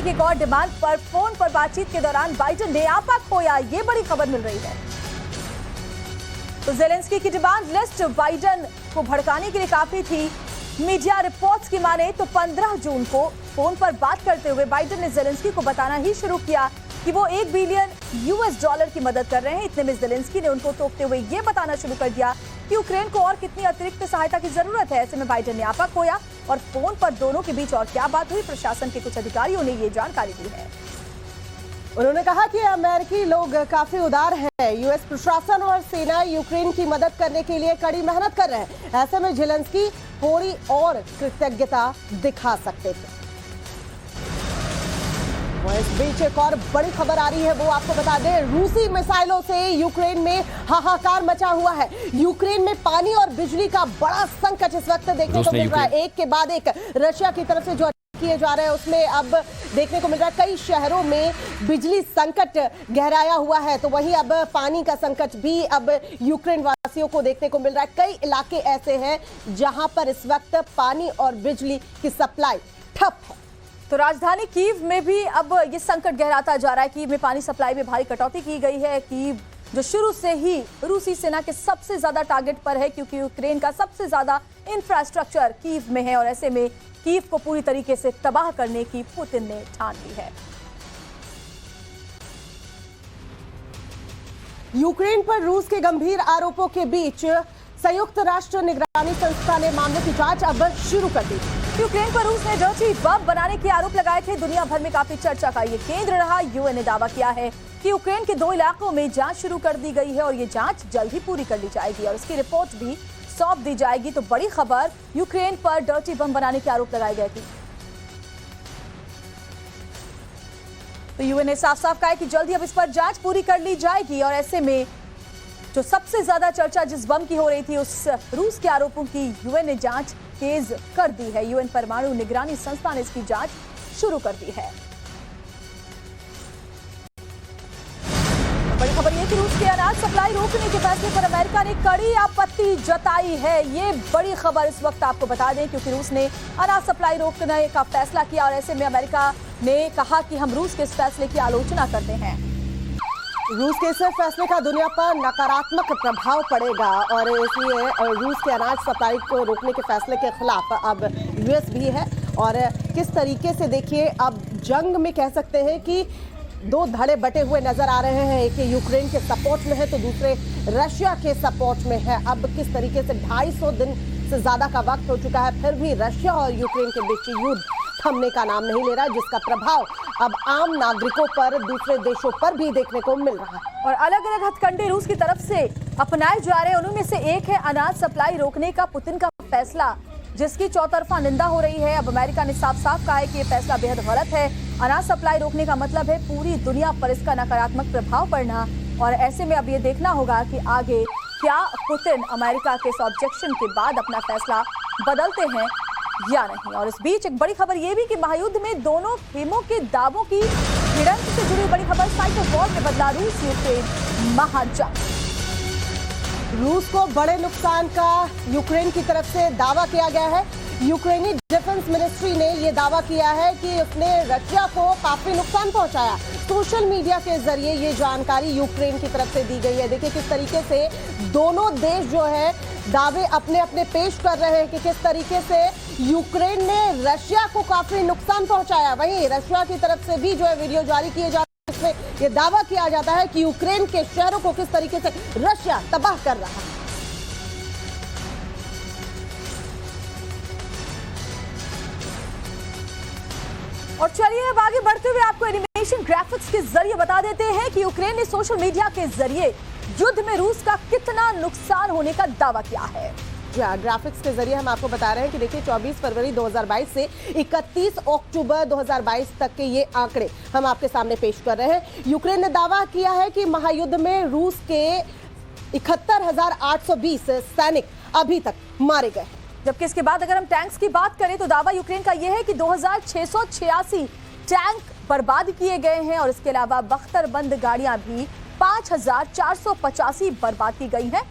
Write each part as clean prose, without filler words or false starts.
की एक और डिमांड पर फोन पर बातचीत के दौरान बाइडेन ने आपा खोया, ये बड़ी खबर मिल रही है। तो ज़ेलेंस्की की डिमांड लिस्ट बाइडेन को भड़काने के लिए काफी थी। मीडिया रिपोर्ट्स की माने तो 15 जून को फोन पर बात करते हुए बाइडेन ने ज़ेलेंस्की को बताना ही शुरू किया कि वो $1 बिलियन की मदद कर रहे हैं। इतने में ज़ेलेंस्की ने उनको टोकते हुए ये बताना शुरू कर दिया कि यूक्रेन को और कितनी अतिरिक्त सहायता की जरूरत है। ऐसे में बाइडेन ने आपा खोया और फोन पर दोनों के बीच और क्या बात हुई, प्रशासन के कुछ अधिकारियों ने ये जानकारी दी है। उन्होंने कहा कि अमेरिकी लोग काफी उदार हैं। यूएस प्रशासन और सेना यूक्रेन की मदद करने के लिए कड़ी मेहनत कर रहे हैं। ऐसे में ज़ेलेंस्की थोड़ी और कृतज्ञता दिखा सकते थे। इस बीच एक और बड़ी खबर आ रही है, वो आपको बता दें, रूसी मिसाइलों से यूक्रेन में हाहाकार मचा हुआ है। यूक्रेन में पानी और बिजली का बड़ा संकट इस वक्त देखने को मिल रहा है। एक के बाद एक रशिया की तरफ से जो किए जा रहे हैं उसमें अब देखने को मिल रहा है कई शहरों में बिजली संकट गहराया हुआ है। तो वहीं अब पानी का संकट भी अब यूक्रेन वासियों को देखने को मिल रहा है। कई इलाके ऐसे हैं जहां पर इस वक्त पानी और बिजली की सप्लाई ठप है। तो राजधानी कीव में भी अब ये संकट गहराता जा रहा है। कीव में पानी सप्लाई में भारी कटौती की गई है। कीव जो शुरू से ही रूसी सेना के सबसे ज्यादा टारगेट पर है, क्योंकि यूक्रेन का सबसे ज्यादा इंफ्रास्ट्रक्चर कीव में है और ऐसे में कीव को पूरी तरीके से तबाह करने की पुतिन ने ठान ली है। यूक्रेन पर रूस के गंभीर आरोपों के बीच संयुक्त राष्ट्र निगरानी संस्था ने मामले की जांच अब शुरू कर दी। यूक्रेन पर रूस ने डर्टी बम बनाने के आरोप लगाए थे। दुनिया भर में काफी चर्चा का ये केंद्र रहा। यूएन ने दावा किया है कि यूक्रेन के 2 इलाकों में जांच शुरू कर दी गई है और ये जांच जल्द ही पूरी कर ली जाएगी और इसकी रिपोर्ट भी सौंप दी जाएगी। तो बड़ी खबर, यूक्रेन पर डर्टी बम बनाने के आरोप लगाए गए थे। तो यूएन ने साफ साफ कहा है कि जल्द ही अब इस पर जांच पूरी कर ली जाएगी और ऐसे में जो सबसे ज्यादा चर्चा जिस बम की हो रही थी, उस रूस के आरोपों की यूएन ने जांच तेज कर दी है। यूएन परमाणु निगरानी संस्था ने इसकी जांच शुरू कर दी है। बड़ी खबर यह कि रूस के अनाज सप्लाई रोकने के फैसले पर अमेरिका ने कड़ी आपत्ति जताई है। ये बड़ी खबर इस वक्त आपको बता दें, क्योंकि रूस ने अनाज सप्लाई रोकने का फैसला किया और ऐसे में अमेरिका ने कहा कि हम रूस के इस फैसले की आलोचना करते हैं। रूस के इस फैसले का दुनिया पर नकारात्मक प्रभाव पड़ेगा और इसलिए रूस के अनाज सप्लाई को रोकने के फैसले के खिलाफ अब यूएस भी है। और किस तरीके से देखिए, अब जंग में कह सकते हैं कि 2 धड़े बटे हुए नजर आ रहे हैं। एक यूक्रेन के सपोर्ट में है तो दूसरे रशिया के सपोर्ट में है। अब किस तरीके से 250 दिन से ज्यादा का वक्त हो चुका है, फिर भी रशिया और यूक्रेन के बीच युद्ध थमने का नाम नहीं ले रहा, जिसका प्रभाव अब आम नागरिकों पर, दूसरे देशों पर भी देखने को मिल रहा है। और अलग अलग हथकंडे रूस की तरफ से अपनाए जा रहे हैं। उनमें से एक है अनाज सप्लाई रोकने का पुतिन का फैसला, जिसकी चौतरफा निंदा हो रही है। अब अमेरिका ने साफ साफ कहा है कि यह फैसला बेहद गलत है। अनाज सप्लाई रोकने का मतलब है पूरी दुनिया पर इसका नकारात्मक प्रभाव पड़ना और ऐसे में अब ये देखना होगा कि आगे क्या पुतिन अमेरिका के इस ऑब्जेक्शन के बाद अपना फैसला बदलते हैं या नहीं। और इस बीच एक बड़ी खबर यह भी कि महायुद्ध में दोनों खेमों के दावों की भिड़ंत से जुड़ी बड़ी खबर, साइट ऑफ वॉर में बदला रूस यूक्रेन महाजंग। रूस को बड़े नुकसान का यूक्रेन की तरफ से दावा किया गया है। यूक्रेनी डिफेंस मिनिस्ट्री ने यह दावा किया है कि उसने रशिया को काफी नुकसान पहुंचाया। सोशल मीडिया के जरिए ये जानकारी यूक्रेन की तरफ से दी गई है। देखिए किस तरीके से दोनों देश जो है दावे अपने अपने पेश कर रहे हैं कि किस तरीके से यूक्रेन ने रशिया को काफी नुकसान पहुंचाया। वहीं रशिया की तरफ से भी जो है वीडियो जारी किए जा रहे हैं, इसमें यह दावा किया जाता है कि यूक्रेन के शहरों को किस तरीके से रशिया तबाह कर रहा है। और चलिए अब आगे बढ़ते हुए आपको एनिमेशन ग्राफिक्स के जरिए बता देते हैं कि यूक्रेन ने सोशल मीडिया के जरिए युद्ध में रूस का कितना नुकसान होने का दावा किया है। ग्राफिक्स के जरिए हम आपको बता रहे हैं कि देखिए 24 फरवरी 2022 से 31 अक्टूबर 2022 तक के ये आंकड़े हम आपके सामने पेश कर रहे हैं। यूक्रेन ने दावा किया है कि महायुद्ध में रूस के 71,820 सैनिक अभी तक मारे गए। जबकि इसके बाद अगर हम टैंक्स की बात करें तो दावा यूक्रेन का यह है कि 2686 टैंक बर्बाद किए गए हैं और इसके अलावा बख्तरबंद गाड़ियां भी 5485 बर्बाद की गई हैं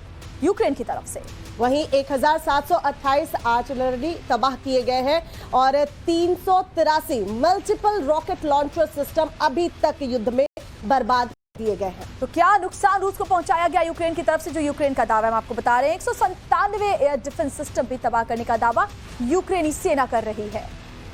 यूक्रेन की तरफ से। वहीं 1728 आर्टिलरी तबाह किए गए हैं और 383 मल्टीपल रॉकेट लॉन्चर सिस्टम अभी तक युद्ध में बर्बाद दिए गए हैं। तो क्या नुकसान रूस को पहुंचाया गया यूक्रेन की तरफ से, जो यूक्रेन का दावा है हम आपको बता रहे हैं। 197 एयर डिफेंस सिस्टम भी तबाह करने का दावा यूक्रेनी सेना कर रही है।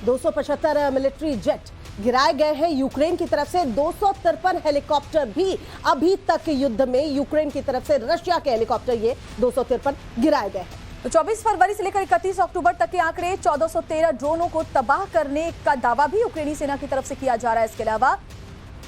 275 मिलिट्री जेट गिराए गए हैं यूक्रेन की तरफ से। 253 हेलीकॉप्टर भी अभी तक युद्ध में यूक्रेन की तरफ से, रशिया के हेलीकॉप्टर ये 253 गिराए गए हैं। तो 24 फरवरी से लेकर 31 अक्टूबर तक के आंकड़े, 1413 ड्रोनों को तबाह करने का दावा भी यूक्रेनी सेना की तरफ से किया जा रहा है। इसके अलावा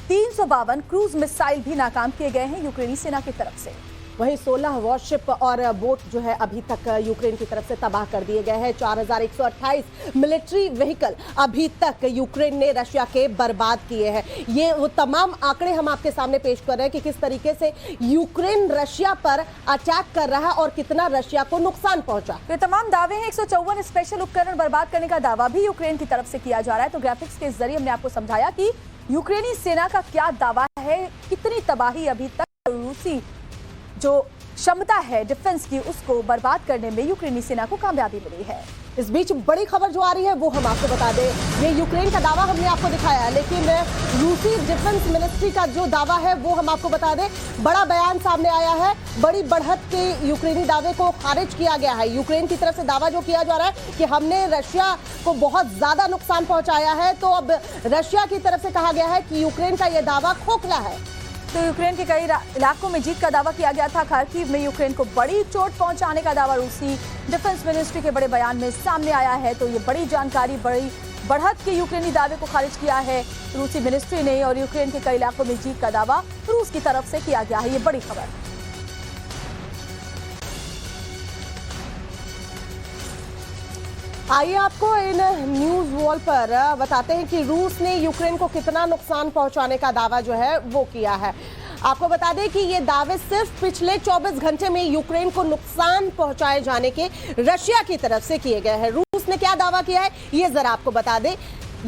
352 क्रूज मिसाइल भी नाकाम किए गए हैं यूक्रेनी सेना की तरफ से। वहीं 16 वॉरशिप और बोट जो है अभी तक यूक्रेन की तरफ से तबाह कर दिए गए हैं। 4128 मिलिट्री व्हीकल अभी तक यूक्रेन ने रशिया के बर्बाद किए हैं। ये वो तमाम आंकड़े हम आपके सामने पेश कर रहे हैं कि किस तरीके से यूक्रेन रशिया पर अटैक कर रहा है और कितना रशिया को नुकसान पहुंचा। ये तमाम दावे हैं। 154 स्पेशल उपकरण बर्बाद करने का दावा भी यूक्रेन की तरफ से किया जा रहा है। तो ग्राफिक्स के जरिए हमने आपको समझाया कि यूक्रेनी सेना का क्या दावा है, कितनी तबाही अभी तक रूसी जो क्षमता है डिफेंस की, उसको बर्बाद करने में यूक्रेनी सेना को कामयाबी मिली है। इस बीच बड़ी खबर जो आ रही है वो हम आपको बता दें। ये यूक्रेन का दावा हमने आपको दिखाया, लेकिन रूसी डिफेंस मिनिस्ट्री का जो दावा है वो हम आपको बता दें। बड़ा बयान सामने आया है, बड़ी बढ़त के यूक्रेनी दावे को खारिज किया गया है। यूक्रेन की तरफ से दावा जो किया जा रहा है कि हमने रशिया को बहुत ज्यादा नुकसान पहुंचाया है, तो अब रशिया की तरफ से कहा गया है कि यूक्रेन का यह दावा खोखला है। तो यूक्रेन के कई इलाकों में जीत का दावा किया गया था। खार्किव में यूक्रेन को बड़ी चोट पहुंचाने का दावा रूसी डिफेंस मिनिस्ट्री के बड़े बयान में सामने आया है। तो ये बड़ी जानकारी, बड़ी बढ़त के यूक्रेनी दावे को खारिज किया है रूसी मिनिस्ट्री ने, और यूक्रेन के कई इलाकों में जीत का दावा रूस की तरफ से किया गया है। ये बड़ी खबर। आइए आपको इन न्यूज वॉल पर बताते हैं कि रूस ने यूक्रेन को कितना नुकसान पहुंचाने का दावा जो है वो किया है। आपको बता दें कि ये दावे सिर्फ पिछले 24 घंटे में यूक्रेन को नुकसान पहुंचाए जाने के रशिया की तरफ से किए गए हैं। रूस ने क्या दावा किया है ये जरा आपको बता दें।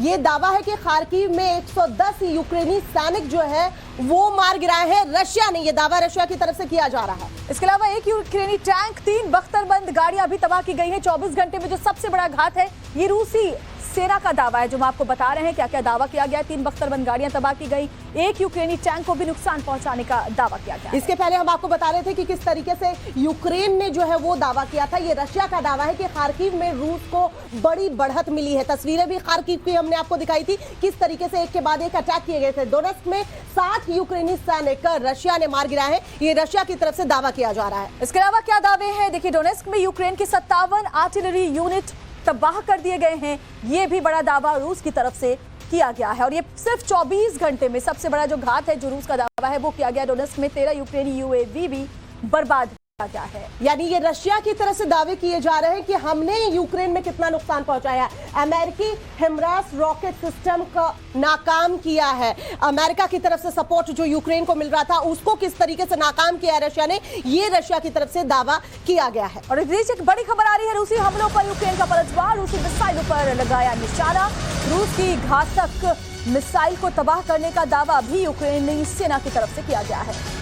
ये दावा है कि खार्किव में 110 यूक्रेनी सैनिक जो है वो मार गिराए हैं। रशिया ने, ये दावा रशिया की तरफ से किया जा रहा है। इसके अलावा एक यूक्रेनी टैंक, 3 बख्तरबंद गाड़ियां भी तबाह की गई हैं 24 घंटे में। जो सबसे बड़ा घात है ये रूसी सेना का दावा है, जो हम आपको बता रहे हैं क्या क्या दावा किया गया। 3 बख्तरबंद गाड़ियां तबाह की गई, एक यूक्रेनी टैंक को भी नुकसान पहुंचाने का दावा किया गया। इसके पहले हम आपको बता रहे थे कि किस तरीके से यूक्रेन ने जो है वो दावा किया था। ये रशिया का दावा है कि खार्किव में रूस को बड़ी बढ़त मिली है। तस्वीरें भी खार्किव की हमने आपको दिखाई थी, किस तरीके से एक के बाद एक अटैक किए गए थे। डोनेस्क में 60 यूक्रेनी सैनिक रशिया ने मार गिराए हैं। ये रशिया की तरफ से दावा किया जा रहा है। इसके अलावा क्या दावे हैं, देखिए। डोनेस्क में यूक्रेन के 57 आर्टिलरी यूनिट तबाह कर दिए गए हैं। ये भी बड़ा दावा रूस की तरफ से किया गया है। और ये सिर्फ 24 घंटे में सबसे बड़ा जो घात है, जो रूस का दावा है वो किया गया। डोनेस्क में 13 यूक्रेनी यूएवी भी बर्बाद किया गया है। यानी ये रशिया की तरफ से दावे किए जा रहे हैं कि हमने यूक्रेन में कितना नुकसान पहुंचाया है। अमेरिकी हिमरास रॉकेट सिस्टम का नाकाम किया है। अमेरिका की तरफ से सपोर्ट जो यूक्रेन को मिल रहा था उसको किस तरीके से नाकाम किया है रशिया ने, ये रशिया की तरफ से दावा किया गया है। और इस बीच एक बड़ी खबर आ रही है, रूसी हमलों पर यूक्रेन का पलटवार। रूसी मिसाइलों पर लगाया निशाना। रूस की घातक मिसाइल को तबाह करने का दावा भी यूक्रेनी सेना की तरफ से किया गया है।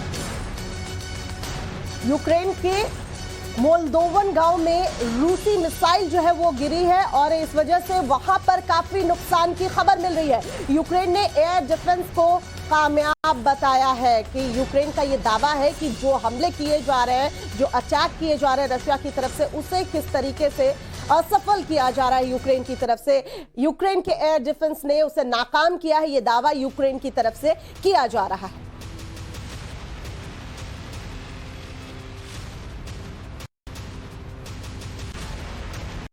यूक्रेन के मोल्दोवन गांव में रूसी मिसाइल जो है वो गिरी है और इस वजह से वहां पर काफी नुकसान की खबर मिल रही है। यूक्रेन ने एयर डिफेंस को कामयाब बताया है कि यूक्रेन का ये दावा है कि जो हमले किए जा रहे हैं, जो अटैक किए जा रहे हैं रशिया की तरफ से, उसे किस तरीके से असफल किया जा रहा है यूक्रेन की तरफ से। यूक्रेन के एयर डिफेंस ने उसे नाकाम किया है। ये दावा यूक्रेन की तरफ से किया जा रहा है।